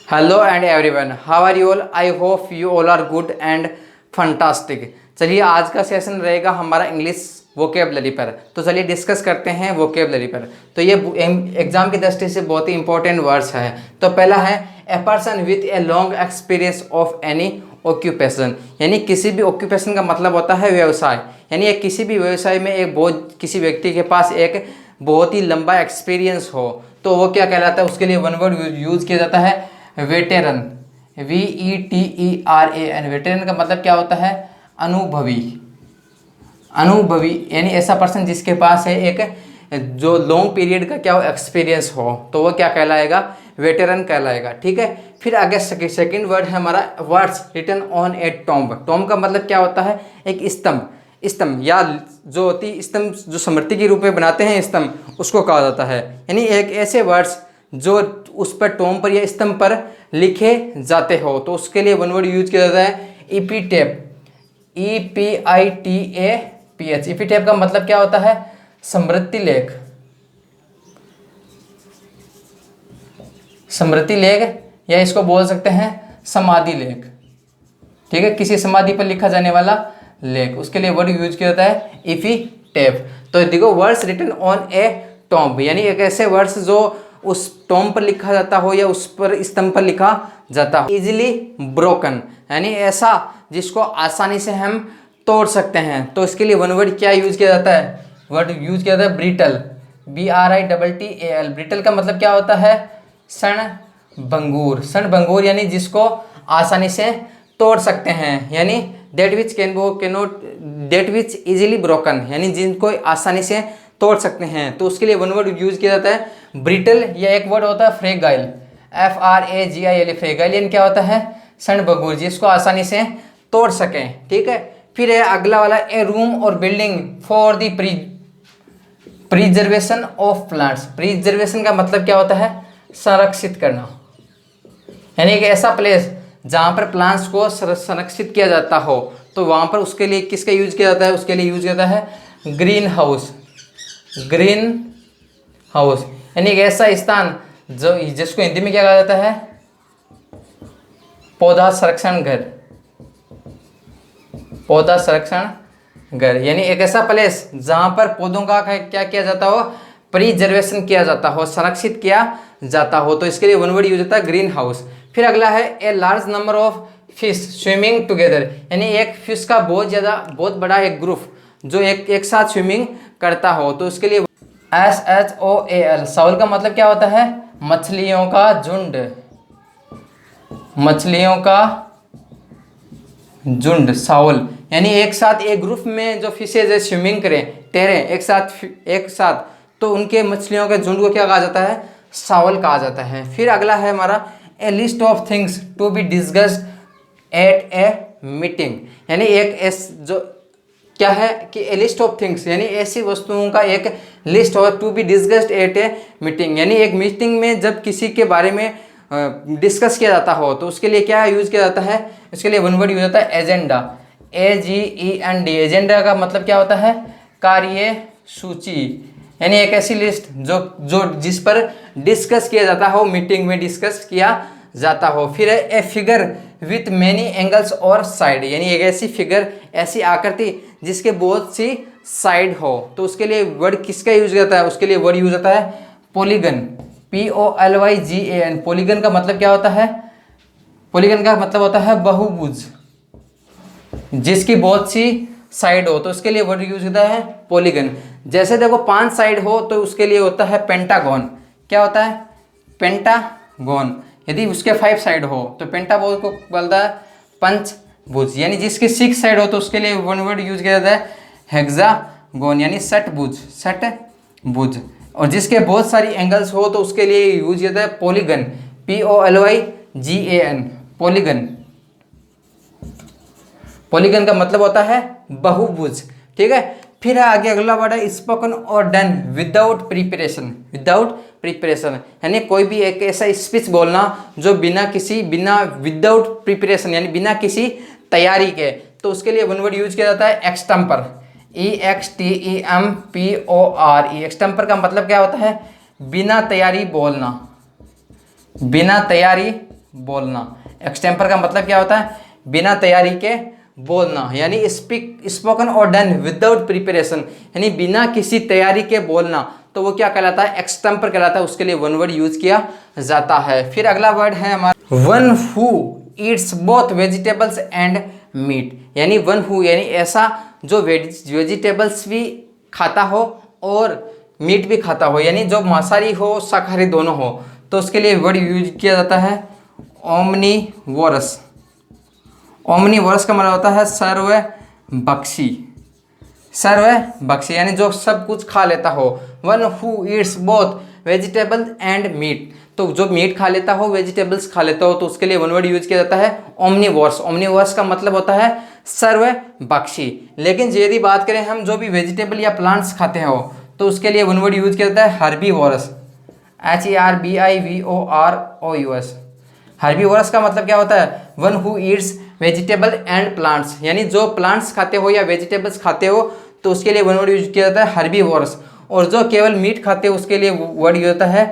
Hello and everyone, how are you all? I hope you all are good and fantastic. चलिए आज का session रहेगा हमारा English vocabulary पर। तो चलिए डिस्कस करते हैं वोकेबलरी पर। तो ये एग्जाम की दृष्टि से बहुत ही इंपॉर्टेंट वर्ड्स है। तो पहला है a person with a long experience of any occupation, यानी किसी भी ऑक्यूपेशन का मतलब होता है व्यवसाय, यानी एक किसी भी व्यवसाय में एक बहुत किसी व्यक्ति के पास एक बहुत ही लंबा एक्सपीरियंस हो तो वो क्या कहलाता है। उसके लिए वन वर्ड यूज किया जाता है वेटेरन, VETERAN। वेटेरन का मतलब क्या होता है? अनुभवी। अनुभवी यानी ऐसा पर्सन जिसके पास है एक जो लॉन्ग पीरियड का क्या हो एक्सपीरियंस हो, तो वो क्या कहलाएगा? वेटेरन कहलाएगा। ठीक है। फिर आगे सेकंड वर्ड है हमारा words written on a tomb. Tomb का मतलब क्या होता है? एक स्तंभ। स्तंभ या जो होती स्तंभ जो स्मृति के रूप में बनाते हैं स्तंभ, उसको कहा जाता है। यानी एक ऐसे वर्ड्स जो उस पर टॉम्ब पर या स्तंभ पर लिखे जाते हो, तो उसके लिए वन वर्ड यूज किया जाता है इपीटेप, EPITAPH। इपीटेप का मतलब क्या होता है? स्मृति लेख। स्मृति लेख या इसको बोल सकते हैं समाधि लेख। ठीक है, किसी समाधि पर लिखा जाने वाला लेख, उसके लिए वर्ड यूज किया जाता है इपीटेप। तो देखो words written on a tomb, यानी एक ऐसे वर्ड्स जो उस टॉम्ब पर लिखा जाता हो या उस पर स्तंभ पर लिखा जाता हो। इजिली ब्रोकन, यानी ऐसा जिसको आसानी से हम तोड़ सकते हैं, तो इसके लिए वन वर्ड क्या यूज किया जाता है? वर्ड यूज किया जाता है ब्रिटल, BRITTAL। ब्रिटल का मतलब क्या होता है? क्षण भंगुर। क्षण भंगुर यानी जिसको आसानी से तोड़ सकते हैं, यानी डेट विच इजिली ब्रोकन, यानी जिनको आसानी से तोड़ सकते हैं, तो उसके लिए वन वर्ड यूज किया जाता है ब्रिटल। या एक वर्ड होता है फ्रेगाइल, FRAGIL। फ्रेगाइल यानी क्या होता है? क्षण भंगुर, जिसको आसानी से तोड़ सकें। ठीक है। फिर है अगला वाला ए रूम और building for the preservation of plants. Preservation का मतलब क्या होता है? संरक्षित करना, यानी एक ऐसा प्लेस जहाँ पर प्लांट्स को संरक्षित किया जाता हो, तो वहाँ पर उसके लिए किसका यूज किया जाता है? उसके लिए यूज किया जाता है ग्रीन हाउस। ग्रीन हाउस यानी एक ऐसा स्थान जो जिसको हिंदी में क्या कहा जाता है? पौधा संरक्षण घर। पौधा संरक्षण घर यानी एक ऐसा प्लेस जहाँ पर पौधों का क्या किया जाता हो? प्रिजर्वेशन किया जाता हो, संरक्षित किया जाता हो, तो इसके लिए वन वर्ड यूज होता है ग्रीन हाउस। फिर अगला है a large number of fish swimming together, यानी एक फिश का बहुत बड़ा एक ग्रुप जो एक साथ स्विमिंग करता हो, तो उसके लिए SHOAL। शाउल का मतलब क्या होता है? मछलियों का झुंड। मछलियों का झुंड शाउल, यानी एक साथ एक ग्रुप में जो फिशेज है स्विमिंग करें, तैरें एक साथ, तो उनके मछलियों के झुंड को क्या कहा जाता है? शाउल कहा जाता है। फिर अगला है हमारा a list of things to be discussed at a meeting, यानी एक जो क्या है कि ए लिस्ट ऑफ थिंग्स, यानी ऐसी वस्तुओं का एक लिस्ट हो, to be discussed at a meeting, यानी एक मीटिंग में जब किसी के बारे में डिस्कस किया जाता हो, तो उसके लिए क्या यूज किया जाता है? इसके लिए वन वर्ड यूज होता है एजेंडा, AGEND। एजेंडा का मतलब क्या होता है? कार्य सूची, यानी एक ऐसी लिस्ट जो जिस पर डिस्कस किया जाता हो, मीटिंग में डिस्कस किया जाता हो। फिर है a figure with many angles और साइड, यानी एक ऐसी फिगर, ऐसी आकृति जिसके बहुत सी साइड हो, तो उसके लिए वर्ड किसका यूज होता है? उसके लिए वर्ड यूज होता है पॉलीगन, POLYGAN। पॉलीगन का मतलब क्या होता है? पॉलीगन का मतलब होता है बहुभुज, जिसकी बहुत सी साइड हो, तो उसके लिए वर्ड यूज होता है पॉलीगन। जैसे देखो 5 साइड हो तो उसके लिए होता है पेंटागन। क्या होता है? पेंटागन। यदि उसके 5 साइड हो तो पेंटागन को बोलता है पंचभुज, यानी जिसकी 6 साइड हो तो उसके लिए वन वर्ड यूज किया जाता है हेक्सागोन, यानी षटभुज। और जिसके बहुत सारी एंगल्स हो तो उसके लिए यूज किया जाता है पॉलीगन, POLYGAN। पॉलीगन। पॉलीगन का मतलब होता है बहुभुज। ठीक है। फिर है अगला वर्ड है स्पोकन और डन विदाउट प्रिपरेशन, यानी कोई भी एक ऐसा स्पीच बोलना जो विदाउट प्रिपरेशन, यानी बिना किसी तैयारी के, तो उसके लिए वन वर्ड यूज किया जाता है एक्सटेम्पर, EXTEMPORE। एक्सटेम्पर का मतलब क्या होता है? बिना तैयारी बोलना। बिना तैयारी बोलना। एक्सटेम्पर का मतलब क्या होता है? बिना तैयारी के बोलना, यानी स्पोकन और डन विदाउट प्रिपरेशन, यानी बिना किसी तैयारी के बोलना, तो वो क्या कहलाता है? एक्सटेम्पर कहलाता है। उसके लिए वन वर्ड यूज किया जाता है। फिर अगला वर्ड है हमारा one who eats both vegetables and meat, यानी वन हु यानी ऐसा जो वेजिटेबल्स भी खाता हो और मीट भी खाता हो, यानी जो मांसाहारी हो शाकाहारी दोनों हो, तो उसके लिए वर्ड यूज किया जाता है ओमनीवोरस। ओमनीवोरस का मतलब होता है सर्वभक्षी, सर्वभक्षी यानी जो सब कुछ खा लेता हो। One who eats both vegetable and meat, तो जो मीट खा लेता हो वेजिटेबल्स खा लेता हो, तो उसके लिए वन वर्ड यूज किया जाता है ओमनीवोरस। ओमनीवोरस का मतलब होता है सर्वभक्षी। लेकिन यदि बात करें हम जो भी वेजिटेबल या प्लांट्स खाते हो, तो उसके लिए वन वर्ड यूज किया जाता है हर्बीवोरस, HERBIVOROUS। हर्बीवोरस का मतलब क्या होता है? One who Yeats vegetable and plants, यानी जो प्लांट्स खाते हो या वेजिटेबल्स खाते हो, तो उसके लिए वन वर्ड यूज किया जाता है हर्बीवोरस। और जो केवल मीट खाते हो उसके लिए वर्ड यूज होता है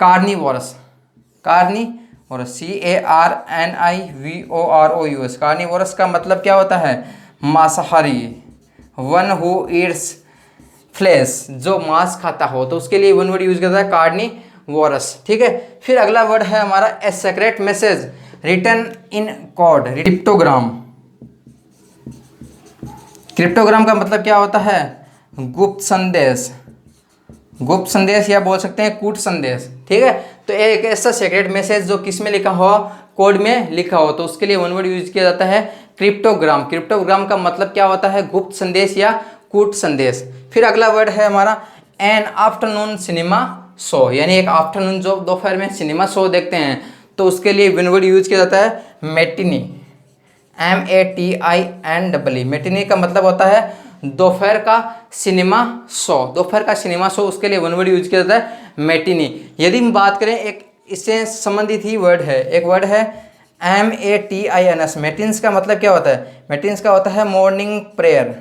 कार्निवोरस। Carnivorous CARNIVOROUS। कार्निवोरस का मतलब क्या होता है? मांसाहारी। वन हु ईट्स फ्लेश, जो मांस खाता हो, तो उसके लिए वन वर्ड यूज करता है कार्निवोरस। ठीक है। फिर अगला वर्ड है हमारा a secret message written in code, cryptogram. Cryptogram का मतलब क्या होता है? गुप्त संदेश, गुप्त संदेश या बोल सकते हैं कूट संदेश। ठीक है। तो एक ऐसा सीक्रेट मैसेज जो किस में लिखा हो? कोड में लिखा हो, तो उसके लिए वन वर्ड यूज किया जाता है क्रिप्टोग्राम। क्रिप्टोग्राम का मतलब क्या होता है? गुप्त संदेश या कूट संदेश। फिर अगला वर्ड है हमारा एन आफ्टरनून सिनेमा शो, यानी एक आफ्टरनून जो दोपहर में सिनेमा शो देखते हैं, तो उसके लिए वन वर्ड यूज किया जाता है मैटिनी, MATINEE। मैटिनी का मतलब होता है दोपहर का सिनेमा शो, दोपहर का सिनेमा शो, उसके लिए वन वर्ड यूज किया जाता है मैटिनी। यदि हम बात करें एक इससे संबंधित ही वर्ड है, एक वर्ड है MATINS। मैटिन्स का मतलब क्या होता है? मैटिन्स का होता है मॉर्निंग प्रेयर,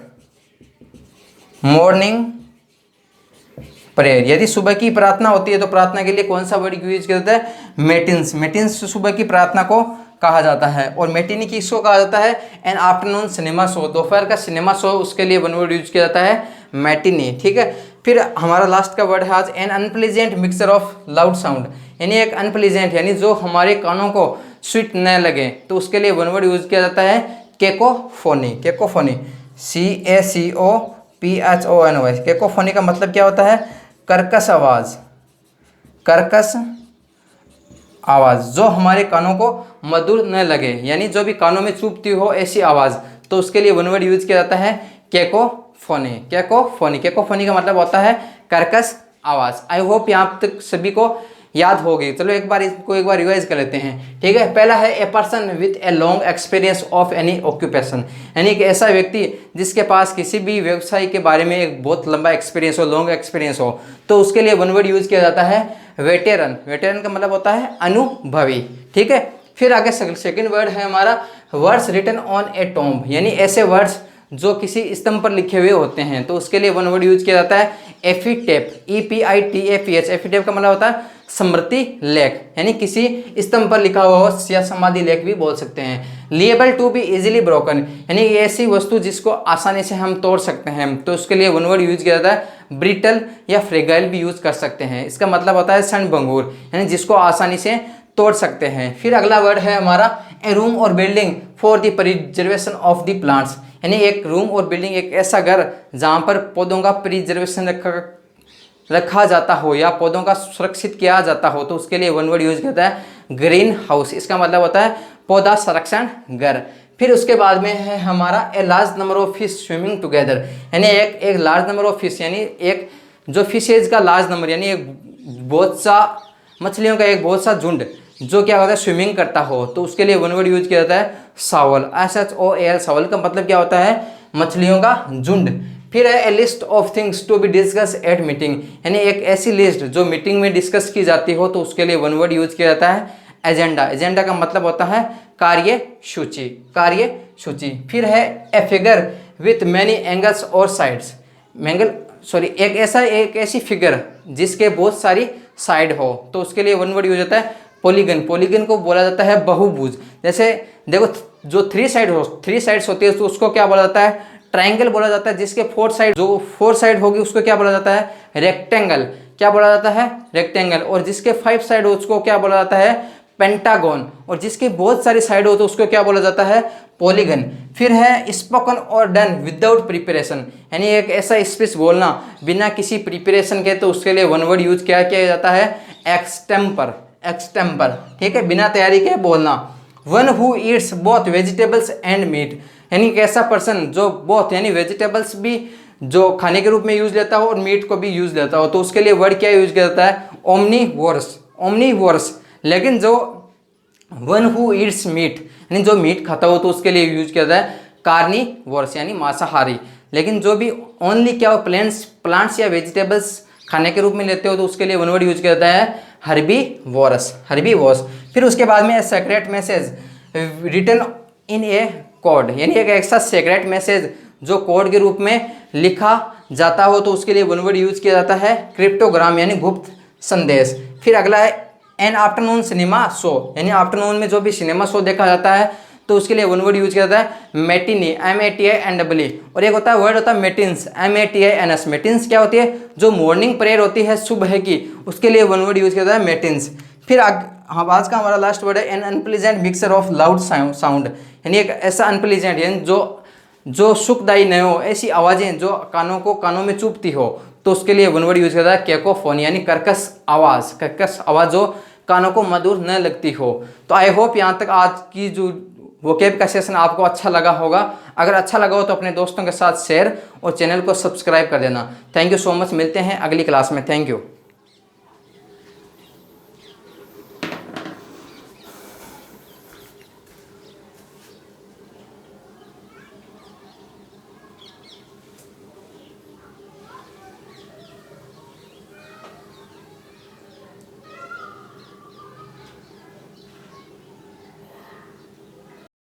मॉर्निंग प्रेयर। यदि सुबह की प्रार्थना होती है तो प्रार्थना के लिए कौन सा वर्ड यूज किया जाता है? मैटिन्स। मैटिन्स सुबह की प्रार्थना को कहा जाता है। और मैटिनी किसको कहा जाता है? एन आफ्टरनून सिनेमा शो, दोपहर का सिनेमा शो, उसके लिए वन वर्ड यूज किया जाता है मैटिनी। ठीक है। फिर हमारा लास्ट का वर्ड है आज an unpleasant mixture of loud sound, यानी एक अनप्लीजेंट यानी जो हमारे कानों को स्वीट न लगे, तो उसके लिए वन वर्ड यूज किया जाता है केकोफोनी। केकोफोनी CACOPHONY। केकोफोनी का मतलब क्या होता है? कर्कश आवाज, कर्कश आवाज जो हमारे कानों को मधुर न लगे, यानी जो भी कानों में चुभती हो ऐसी आवाज, तो उसके लिए वन वर्ड यूज किया जाता है केकोफोनी। केकोफोनी, केकोफोनी का मतलब होता है कर्कश आवाज। आई होप यहाँ तक सभी को याद हो गई। चलो एक बार इसको एक बार रिवाइज कर लेते हैं। ठीक है। पहला है a person with a long experience of any occupation, यानी कि ऐसा व्यक्ति जिसके पास किसी भी व्यवसाय के बारे में एक बहुत लंबा एक्सपीरियंस हो, लॉन्ग एक्सपीरियंस हो, तो उसके लिए वन वर्ड यूज किया जाता है वेटेरन। वेटेरन का मतलब होता है अनुभवी। ठीक है। फिर आगे सेकंड वर्ड है हमारा words written on a tomb, यानी ऐसे वर्ड्स जो किसी स्तंभ पर लिखे हुए होते हैं, तो उसके लिए वन वर्ड यूज किया जाता है एफिटेप, EPITAPH। एफिटेप का मतलब होता है स्मृति लेख, यानी किसी स्तंभ पर लिखा हुआ हो या समाधि लेख भी बोल सकते हैं। Liable to be easily broken, यानी ऐसी वस्तु जिसको आसानी से हम तोड़ सकते हैं, तो उसके लिए वन वर्ड यूज किया जाता है ब्रिटल या फ्रेगाइल भी यूज कर सकते हैं। इसका मतलब होता है क्षणभंगुर, यानी जिसको आसानी से तोड़ सकते हैं। फिर अगला वर्ड है हमारा ए रूम और building for the preservation of the plants, यानी एक रूम और बिल्डिंग एक ऐसा घर जहाँ पर पौधों का प्रिजर्वेशन रखा जाता हो या पौधों का सुरक्षित किया जाता हो, तो उसके लिए वन वर्ड यूज किया जाता है ग्रीन हाउस। इसका मतलब होता है पौधा संरक्षण घर। फिर उसके बाद में है हमारा a large number of fish swimming together, यानी एक लार्ज नंबर ऑफ फिश, यानी एक जो फिशेज का लार्ज नंबर, यानी एक बहुत सा मछलियों का एक बहुत सा झुंड जो क्या होता है स्विमिंग करता हो, तो उसके लिए वन वर्ड यूज किया जाता है सावल, SHOAL। सावल का मतलब क्या होता है? मछलियों का झुंड। फिर है a list of things to be discuss at meeting, यानी एक ऐसी लिस्ट जो मीटिंग में डिस्कस की जाती हो, तो उसके लिए वन वर्ड यूज किया जाता है एजेंडा। एजेंडा का मतलब होता है कार्यसूची, कार्यसूची। फिर है a figure with many angles और साइड्स, एक ऐसी फिगर जिसके बहुत सारी साइड हो, तो उसके लिए वन वर्ड यूज होता है पॉलीगन, पॉलीगन को बोला जाता है बहुभुज। जैसे देखो जो थ्री साइड्स होती है तो उसको क्या बोला जाता है, ट्रायंगल बोला जाता है। जिसके फोर साइड होगी उसको क्या बोला जाता है, रेक्टेंगल। क्या बोला जाता है, रेक्टेंगल। और जिसके 5 साइड हो उसको क्या बोला जाता है, पेंटागन। और जिसके बहुत सारी साइड हो तो उसको क्या बोला जाता है, पॉलीगन। फिर है स्पोकन और डन विदाउट प्रिपरेशन, यानी एक ऐसा स्पीच बोलना बिना किसी प्रिपरेशन के, तो उसके लिए वन वर्ड यूज क्या किया जाता है, एक्सटेम्पर, एक्सटेम्पर, ठीक है, बिना तैयारी के बोलना। One who eats both vegetables and meat, यानी एक ऐसा पर्सन जो बोथ यानी वेजिटेबल्स भी जो खाने के रूप में यूज लेता हो और मीट को भी यूज लेता हो, तो उसके लिए वर्ड क्या यूज किया जाता है, ओमनीवोरस, ओमनीवोरस। लेकिन जो वन हु ईट्स मीट यानी जो मीट खाता हो तो उसके लिए यूज किया जाता है कार्निवोरस, यानी मांसाहारी। लेकिन जो भी ओनली क्या प्लांट्स या वेजिटेबल्स खाने के रूप में लेते हो तो उसके लिए वन वर्ड यूज किया जाता है हर्बीवोरस, हर्बीवोरस। फिर उसके बाद में secret message written in a code, यानी एक ऐसा सेक्रेट मैसेज जो कोड के रूप में लिखा जाता हो तो उसके लिए वन वर्ड यूज किया जाता है क्रिप्टोग्राम, यानी गुप्त संदेश। फिर अगला है एन आफ्टरनून सिनेमा शो, यानी आफ्टरनून में जो भी सिनेमा शो देखा जाता है तो उसके लिए वन वर्ड यूज किया जाता है मैटिनी, MATINE। और एक होता है वर्ड होता है मेटिन्स, MATINS। मेटिन्स क्या होती है, जो मॉर्निंग प्रेयर होती है सुबह की, उसके लिए वन वर्ड यूज किया जाता है मेटिन्स। फिर आज का हमारा लास्ट वर्ड है an unpleasant mixture of loud sound, यानी एक ऐसा अनप्लीजेंट यानी जो सुखदायी न हो, ऐसी आवाज़ें जो कानों में चुभती हो, तो उसके लिए वन वर्ड यूज किया जाता है कैकोफोनी, यानी कर्कश आवाज़ जो कानों को मधुर न लगती हो। तो आई होप यहाँ तक आज की जो वोकैब का सेशन आपको अच्छा लगा होगा। अगर अच्छा लगा हो तो अपने दोस्तों के साथ शेयर और चैनल को सब्सक्राइब कर देना। थैंक यू सो मच, मिलते हैं अगली क्लास में। Thank you.